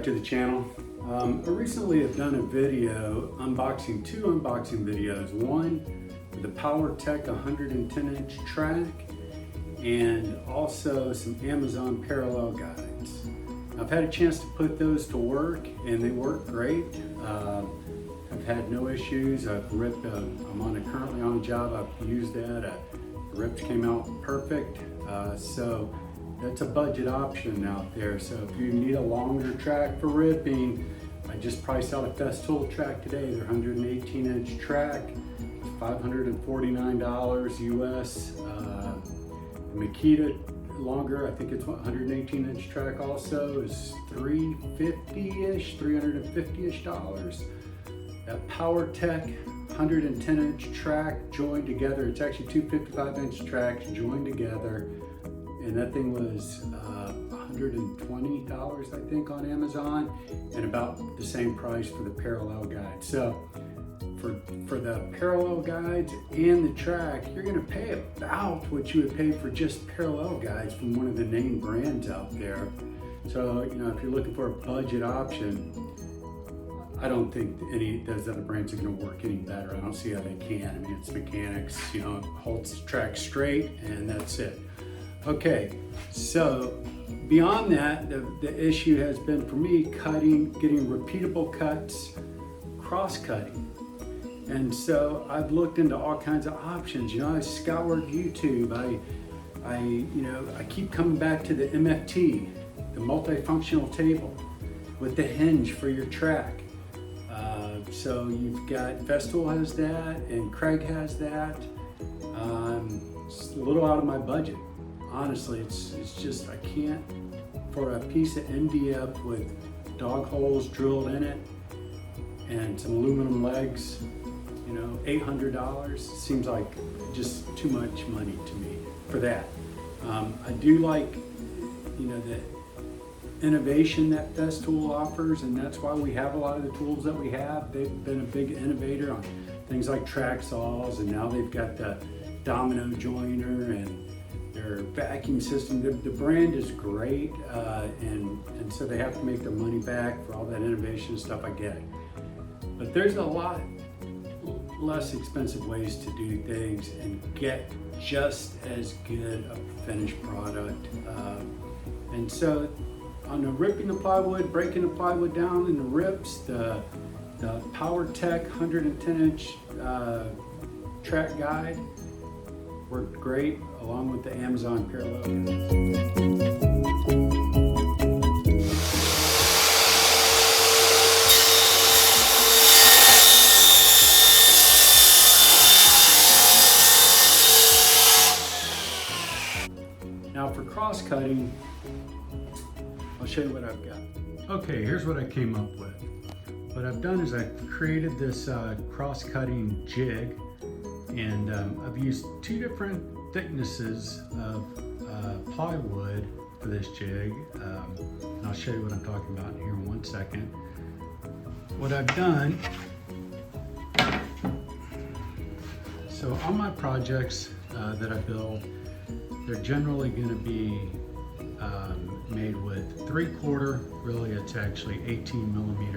back to the channel. I recently have done a video unboxing, two unboxing videos. One with the PowerTech 110-inch track and also some Amazon parallel guides. I've had a chance to put those to work and they work great. I've had no issues. I've ripped, currently on a job, I've used that. The rips came out perfect. So that's a budget option out there. So if you need a longer track for ripping, I just priced out a Festool track today. They're 118-inch track, $549 US. Makita longer, I think it's 118-inch track also, is $350-ish, $350-ish dollars. That PowerTech 110-inch track joined together, it's actually two 55-inch tracks joined together, and that thing was $120, I think, on Amazon, and about the same price for the parallel guide. So for the parallel guides and the track, you're going to pay about what you would pay for just parallel guides from one of the name brands out there. So, you know, if you're looking for a budget option, I don't think any of those other brands are going to work any better. I don't see how they can. I mean, it's mechanics, you know, it holds the track straight and that's it. Okay, so beyond that, the issue has been for me getting repeatable cuts, cross-cutting. And so I've looked into all kinds of options. You know, I scoured YouTube. I keep coming back to the MFT, the multifunctional table with the hinge for your track. So you've got Festool has that, and Craig has that. It's a little out of my budget. Honestly, it's just, I can't, for a piece of MDF with dog holes drilled in it and some aluminum legs, you know, $800 seems like just too much money to me for that. I do like, you know, the innovation that Festool offers, and that's why we have a lot of the tools that we have. They've been a big innovator on things like track saws, and now they've got the domino joiner and their vacuum system. The brand is great, and so they have to make their money back for all that innovation and stuff. I get it. But there's a lot less expensive ways to do things and get just as good a finished product. And so on the ripping the plywood, breaking the plywood down in the rips, the PowerTech 110-inch track guide worked great, along with the Amazon parallel guides. Now for cross-cutting, I'll show you what I've got. Okay, here's what I came up with. What I've done is I've created this cross-cutting jig, and I've used two different thicknesses of plywood for this jig. And I'll show you what I'm talking about here in 1 second. What I've done, so on my projects that I build, they're generally going to be made with 3/4, really it's actually 18mm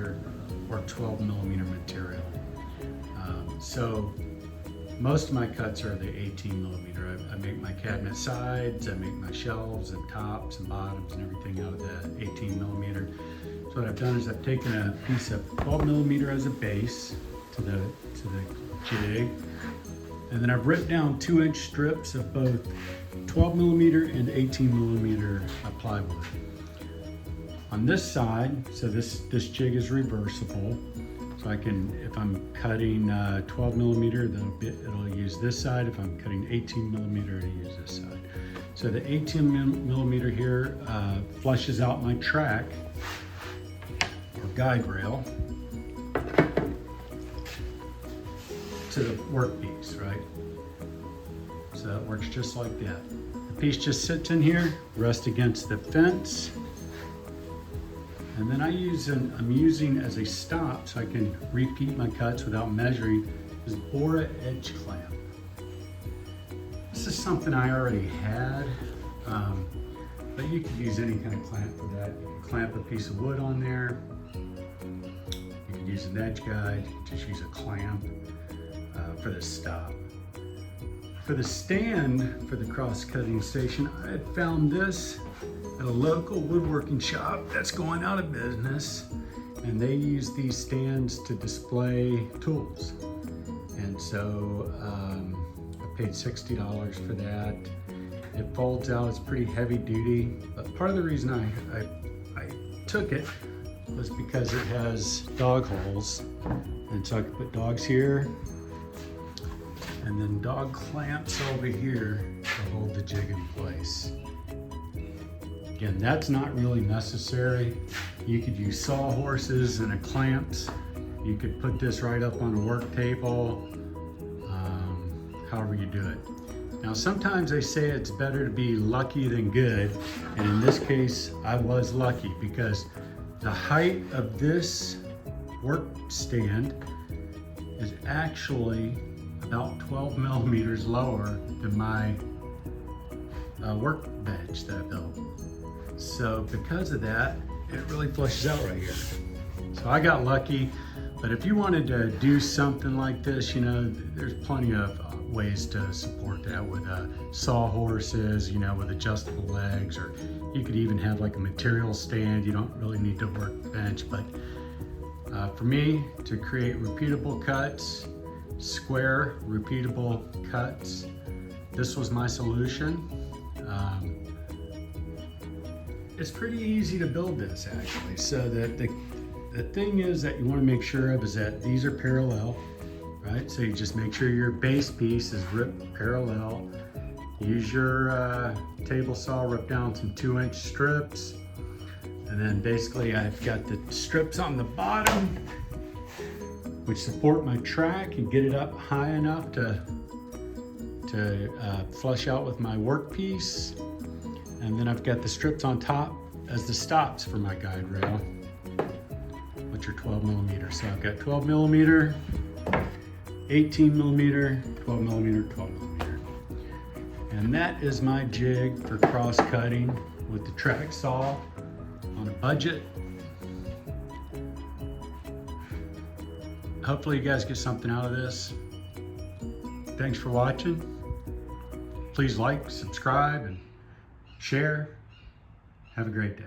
or 12mm material. So most of my cuts are the 18mm. I make my cabinet sides, I make my shelves and tops and bottoms and everything out of the 18mm. So what I've done is I've taken a piece of 12mm as a base to the jig, and then I've ripped down 2-inch strips of both 12mm and 18mm plywood. On this side, so this jig is reversible, so I can, if I'm cutting 12mm, it'll use this side. If I'm cutting 18mm, it'll use this side. So the 18mm here flushes out my track or guide rail to the workpiece, right? So it works just like that. The piece just sits in here, rests against the fence, and then I'm using as a stop so I can repeat my cuts without measuring, is Bora edge clamp. This is something I already had. but you could use any kind of clamp for that. You can clamp a piece of wood on there. You can use an edge guide, just use a clamp for the stop. For the stand for the cross-cutting station, I had found this at a local woodworking shop that's going out of business, and they use these stands to display tools. And so I paid $60 for that. It folds out, it's pretty heavy duty, but part of the reason I took it was because it has dog holes, and so I could put dogs here, and then dog clamps over here to hold the jig in place. Again, that's not really necessary. You could use sawhorses and clamps. You could put this right up on a work table, however you do it. Now, sometimes they say it's better to be lucky than good, and in this case, I was lucky because the height of this work stand is actually about 12 millimeters lower than my workbench that I built. So because of that, it really flushes out right here. So I got lucky, but if you wanted to do something like this, you know, there's plenty of ways to support that with sawhorses, you know, with adjustable legs, or you could even have like a material stand. You don't really need to workbench, but for me, to create repeatable cuts, square repeatable cuts, this was my solution. It's pretty easy to build this actually. So the thing is that you want to make sure of is that these are parallel, right? So you just make sure your base piece is ripped parallel. Use your table saw, rip down some 2-inch strips. And then basically I've got the strips on the bottom which support my track and get it up high enough to flush out with my workpiece. And then I've got the strips on top as the stops for my guide rail, which are 12 millimeters. So I've got 12 millimeter, 18 millimeter, 12 millimeter, 12 millimeter. And that is my jig for cross cutting with the track saw on a budget. Hopefully you guys get something out of this. Thanks for watching. Please like, subscribe, and share. Have a great day.